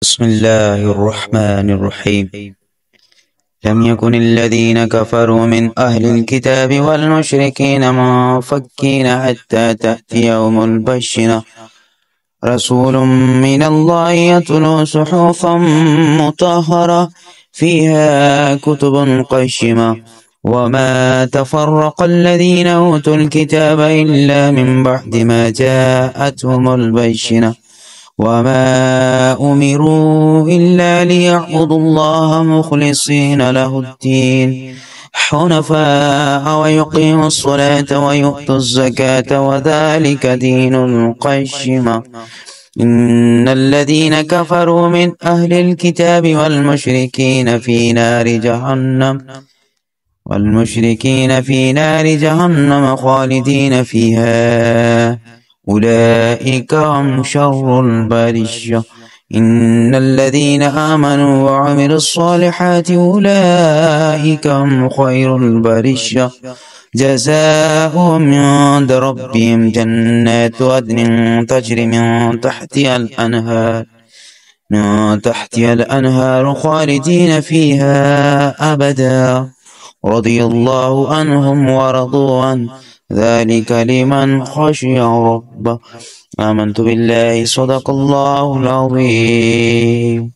بسم الله الرحمن الرحيم. لم يكن الذين كفروا من أهل الكتاب والمشركين منفكين حتى تأتيهم البينة، رسول من الله يتلو صحفا مطهرة فيها كتب قيمة. وما تفرق الذين أوتوا الكتاب إلا من بعد ما جاءتهم البينة، وما أمروا إلا ليعبدوا الله مخلصين له الدين حنفاء ويقيموا الصلاة ويؤتوا الزكاة وذلك دين القيمة. إن الذين كفروا من أهل الكتاب والمشركين في نار جهنم خالدين فيها، أولئك هم شر البرية. إن الذين آمنوا وعملوا الصالحات أولئك هم خير البرية، جزاؤهم عند ربهم جنات عدن تجري من تحتها الأنهار خالدين فيها أبدا، رضي الله عنهم ورضوا عنه، ذلك لمن خشي ربه. آمنت بالله، صدق الله العظيم.